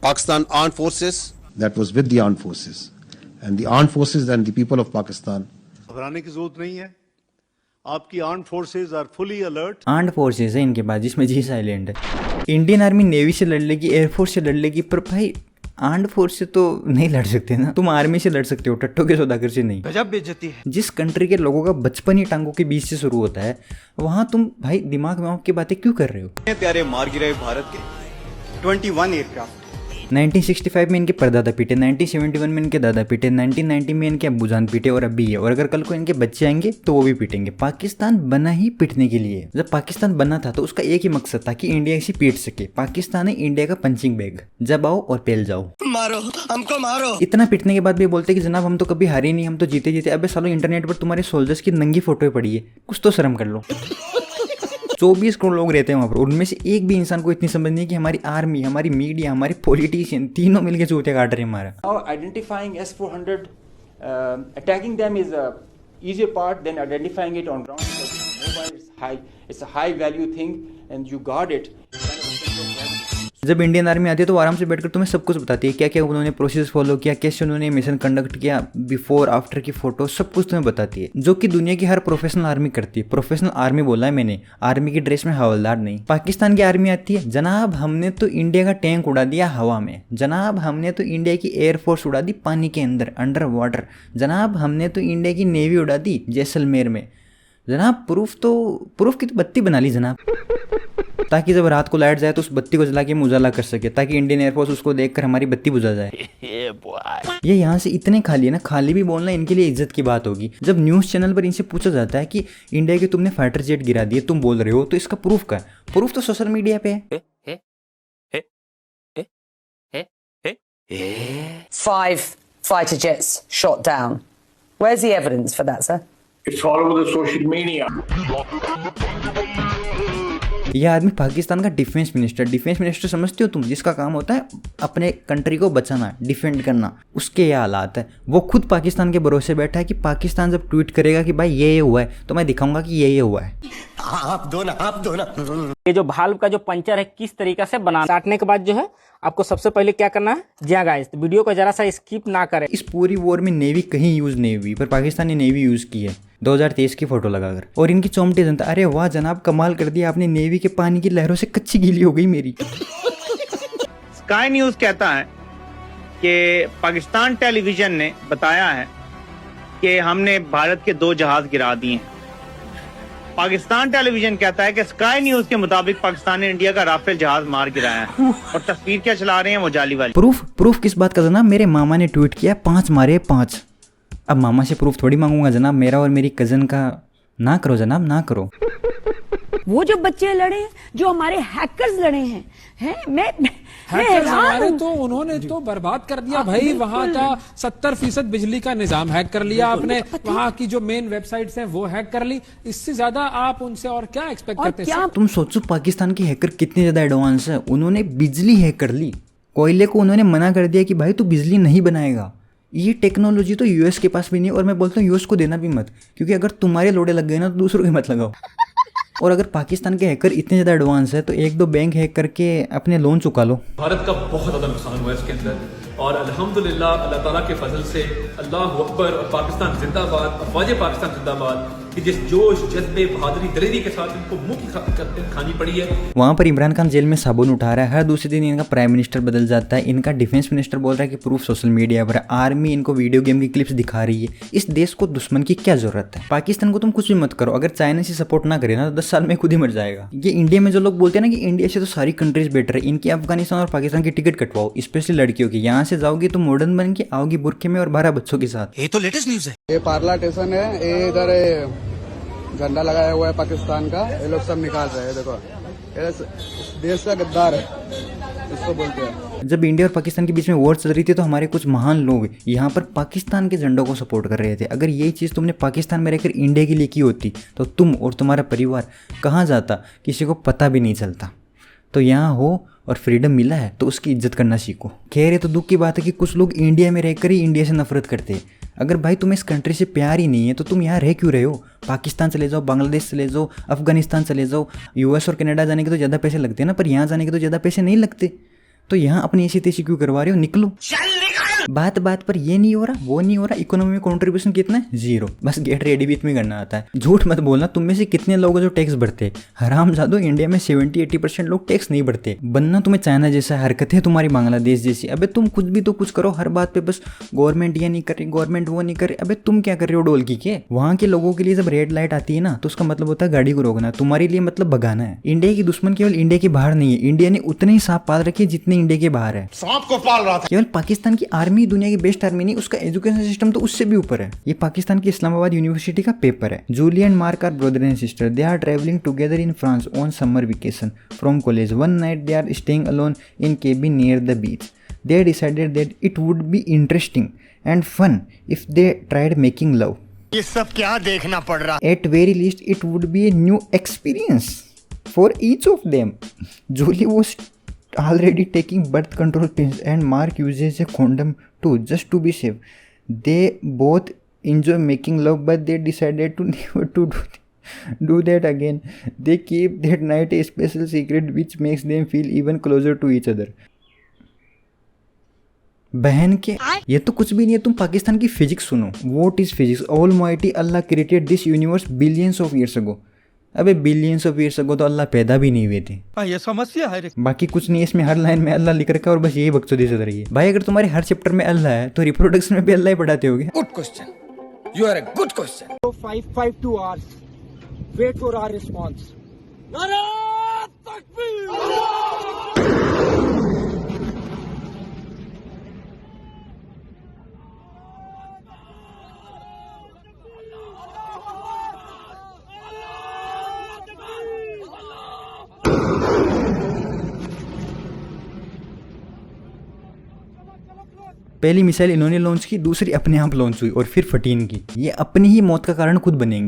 Pakistan Armed Forces. That was with the armed forces, and the armed forces and the people of Pakistan. घबराने की जरूरत नहीं है. आपकी armed forces are fully alert. Armed forces है इनके पास जिसमें जी साइलेंट है. इंडियन आर्मी नेवी से लड़ लेगी, एयरफोर्स से लड़ लेगी, पर भाई आर्म्ड फोर्स से तो नहीं लड़ सकते ना. तुम आर्मी से लड़ सकते हो, टट्टो के सौदागर से नहीं. गजब बेइज्जती है. जिस कंट्री के लोगों का बचपन ही टांगों के बीच से शुरू होता है, वहां तुम भाई दिमाग में की बातें क्यों कर रहे हो. प्यारे मार गिराए भारत के 21 एयरक्राफ्ट. 1965 में इनके परदादा पीटे, 1971 में इनके दादा पीटे, 1990 में इनके अब्बूजान पीटे और अभी है, और अगर कल को इनके बच्चे आएंगे तो वो भी पीटेंगे. पाकिस्तान बना ही पीटने के लिए. जब पाकिस्तान बना था तो उसका एक ही मकसद था कि इंडिया इसे पीट सके. पाकिस्तान है इंडिया का पंचिंग बैग. जब आओ और पेल जाओ, मारो हमको मारो. इतना पीटने के बाद भी बोलते कि जनाब हम तो कभी हारे नहीं, हम तो जीते जीते. अबे सालों इंटरनेट पर तुम्हारे सोल्जर्स की नंगी फोटो पड़ी है, कुछ तो शर्म कर लो. 24 करोड़ लोग रहते हैं वहाँ पर, उनमें से एक भी इंसान को इतनी समझ नहीं कि हमारी आर्मी, हमारी मीडिया, हमारे पॉलिटिशियन तीनों मिलकर चूते काट रहे हैं हमारा. Identifying S-400, attacking them is a easier part than identifying it on ground. Mobile it's a high value thing and you guard it. जब इंडियन आर्मी आती है तो आराम से बैठकर तुम्हें सब कुछ बताती है, क्या क्या उन्होंने प्रोसेस फॉलो किया, कैसे उन्होंने मिशन कंडक्ट किया, बिफोर आफ्टर की फोटो, सब कुछ तुम्हें बताती है, जो कि दुनिया की हर प्रोफेशनल आर्मी करती है. प्रोफेशनल आर्मी बोला है मैंने, आर्मी की ड्रेस में हवलदार नहीं. पाकिस्तान की आर्मी आती है, जनाब हमने तो इंडिया का टैंक उड़ा दिया हवा में, जनाब हमने तो इंडिया की एयरफोर्स उड़ा दी पानी के अंदर, अंडर वाटर, जनाब हमने तो इंडिया की नेवी उड़ा दी जैसलमेर में. जनाब प्रूफ की तो बत्ती बना ली जनाब, ताकि जब रात को लाइट जाए तो उस बत्ती को जला के उजाला कर सके, ताकि इंडियन एयरफोर्स उसको देखकर हमारी बत्ती बुझा जाए. ये यहाँ से इतने खाली है ना, खाली भी बोलना इनके लिए इज्जत की बात होगी. जब न्यूज़ चैनल पर इनसे पूछा जाता है कि इंडिया के तुमने फाइटर जेट गिरा दिए, तुम बोल रहे हो, तो इसका प्रूफ क्या है? प्रूफ तो सोशल मीडिया पे है. 5 fighter jets shot down. Where's the evidence for that, sir? It's all over the social media. यह आदमी पाकिस्तान का डिफेंस मिनिस्टर समझते हो तुम, जिसका काम होता है अपने कंट्री को बचाना, डिफेंड करना. उसके ये हालात है. वो खुद पाकिस्तान के भरोसे बैठा है कि पाकिस्तान जब ट्वीट करेगा कि भाई ये हुआ है तो मैं दिखाऊंगा कि ये हुआ है. आप दो ना. ये जो भाल्व का जो पंचर है किस तरीके से बनाना, काटने के बाद जो है आपको सबसे पहले क्या करना है. जी हाँ गाइस, वीडियो को जरा सा स्किप ना करें. इस पूरी वॉर में नेवी कहीं यूज नहीं हुई, पर पाकिस्तान ने नेवी यूज की है 2023 की फोटो लगाकर. और इनकी चौमटी जनता, अरे वाह जनाब कमाल कर दिया आपने, नेवी के पानी की लहरों से कच्ची गीली हो गई मेरी. स्काई न्यूज कहता है कि पाकिस्तान टेलीविजन ने बताया है कि हमने भारत के 2 जहाज गिरा दिए हैं. पाकिस्तान टेलीविजन कहता है कि स्काई न्यूज के मुताबिक पाकिस्तान ने इंडिया का राफेल जहाज मार गिराया है, और तस्वीर क्या चला रहे हैं वो जाली वाली. प्रूफ किस बात का जनाब? मेरे मामा ने ट्वीट किया 5 मारे 5. अब मामा से प्रूफ थोड़ी मांगूंगा जनाब, मेरा और मेरी कजन का. ना करो जनाब, ना करो. वो जो बच्चे लड़े, जो हमारे हैकर्स लड़े हैं मैं हमारे तो उन्होंने तो बर्बाद कर दिया भाई. वहाँ का 70% बिजली का निजाम हैक कर लिया आपने, वहाँ की जो मेन वेबसाइट्स हैं वो हैक कर ली. इससे ज्यादा आप उनसे और क्या एक्सपेक्ट करते हैं? तुम सोचो पाकिस्तान के हैकर कितने ज्यादा एडवांस है. उन्होंने बिजली हैक कर ली, कोयले को उन्होंने मना कर दिया कि भाई तू बिजली नहीं बनाएगा. ये टेक्नोलॉजी तो यूएस के पास भी नहीं है, और मैं बोलता हूँ यूएस को देना भी मत, क्योंकि अगर तुम्हारे लोड़े लग गए ना तो दूसरों के मत लगाओ. और अगर पाकिस्तान के हैकर इतने ज़्यादा एडवांस है तो 1-2 बैंक हैक करके अपने लोन चुका लो. भारत का बहुत ज़्यादा नुकसान हुआ है इसके अंदर, और अल्हम्दुलिल्लाह अल्लाह ताला के फजल से अल्लाह अकबर और पाकिस्तान जिंदाबाद, अफवाज पाकिस्तान जिंदाबाद, कि जिस जोश जज्बे बहादुरी दलेरी के साथ इनको मुंह की खानी पड़ी है. वहाँ पर इमरान खान जेल में साबुन उठा रहा है, हर दूसरे दिन इनका प्राइम मिनिस्टर बदल जाता है, इनका डिफेंस मिनिस्टर बोल रहा है कि प्रूफ सोशल मीडिया पर, आर्मी इनको वीडियो गेम की क्लिप्स दिखा रही है. इस देश को दुश्मन की क्या जरूरत है? पाकिस्तान को तुम कुछ भी मत करो, अगर चाइना से सपोर्ट ना करे ना तो 10 साल में खुद ही मर जाएगा. ये इंडिया में जो लोग बोलते हैं ना कि इंडिया से तो सारी कंट्रीज बेटर है, इनकी अफगानिस्तान और पाकिस्तान की टिकट कटवाओ, स्पेशली लड़कियों की. यहाँ से जाओगी तो मॉडर्न बन के आओगी बुरखे में और 12 बच्चों के साथ. ये तो लेटेस्ट न्यूज है. ये पार्ला स्टेशन है, ये इधर झंडा लगाया हुआ है पाकिस्तान का, ये लोग सब निकाल रहे हैं. देखो ये देश का गद्दार है, इसको बोलते हैं. जब इंडिया और पाकिस्तान के बीच में वॉर चल रही थी तो हमारे कुछ महान लोग यहाँ पर पाकिस्तान के झंडों को सपोर्ट कर रहे थे. अगर यही चीज़ तुमने पाकिस्तान में रहकर इंडिया के लिए की होती तो तुम और तुम्हारा परिवार कहाँ जाता, किसी को पता भी नहीं चलता. तो यहाँ हो और फ्रीडम मिला है तो उसकी इज्जत करना सीखो. खैर ये तो दुख की बात है कि कुछ लोग इंडिया में रहकर ही इंडिया से नफरत करते हैं. अगर भाई तुम्हें इस कंट्री से प्यार ही नहीं है तो तुम यहाँ रह क्यों रहे हो? पाकिस्तान चले जाओ, बांग्लादेश चले जाओ, अफगानिस्तान चले जाओ. यूएस और कनाडा जाने के तो ज़्यादा पैसे लगते हैं ना, पर यहाँ जाने के तो ज़्यादा पैसे नहीं लगते. तो यहाँ अपनी ऐसी तैसी क्यों करवा रहे हो, निकलो। बात बात पर ये नहीं हो रहा, वो नहीं हो रहा, इकोनॉमी में कंट्रीब्यूशन कितना है, 0। बस गेट रेडी भी तुम्हें करना आता है। झूठ मत बोलना, तुम में से कितने लोग जो टैक्स भरते, हरामजादो इंडिया में 70-80% लोग टैक्स नहीं भरते। बनना तुम्हें चाइना जैसा, हरकत है तुम्हारी बांग्लादेश जैसी। अबे तुम कुछ भी तो कुछ करो, हर बात पे बस गवर्नमेंट ये नहीं कर रही, गवर्नमेंट वो नहीं कर रही। अबे तुम क्या कर रहे हो डोलकी के? वहाँ के लोगों के लिए जब रेड लाइट आती है ना, तो उसका मतलब होता है गाड़ी को रोकना, तुम्हारे लिए मतलब भगाना है। इंडिया की दुश्मन केवल इंडिया के बाहर नहीं है, इंडिया ने उतने ही सांप पाल रखे जितने इंडिया के बाहर है। सांप को पाल रहा था। केवल पाकिस्तान की आर्मी दुनिया की बेस्ट आर्मी नहीं, उसका एजुकेशन सिस्टम तो उससे भी ऊपर है। ये पाकिस्तान की इस्लामाबाद यूनिवर्सिटी का पेपर है। Julie and Mark are brother and sister, they are travelling together in France on summer vacation from college. One night they are staying alone in cabin near the beach. They decided that it would be interesting and fun if they tried making love. ये सब क्या देखना पड़ रहा? At very least, it would be a new experience for each of them. Julie was already taking birth control pills and Mark uses a condom too, just to be safe. They both enjoy making love, but they decided to never to do that again. They keep that night a special secret which makes them feel even closer to each other. बहन के ये तो कुछ भी नहीं है, तुम पाकिस्तान की फिजिक्स सुनो। What is physics? Almighty Allah created this universe billions of years ago. अबे बिलियंस ऑफ ईयर्स अगो तो अल्लाह पैदा भी नहीं हुए थे। ये समस्या है। बाकी कुछ नहीं, इसमें हर लाइन में अल्लाह लिख रखा है और बस यही बकचोदी चल रही है। भाई अगर तुम्हारे हर चैप्टर में अल्लाह है तो रिप्रोडक्शन में भी अल्लाह ही पढ़ाते होगे। Good question, you are a good question. 552 hours. Wait for our response. पहली मिसाइल इन्होंने लॉन्च की, दूसरी अपने आप लॉन्च हुई और फिर फटी इनकी। ये अपनी ही मौत का कारण खुद बनेंगे।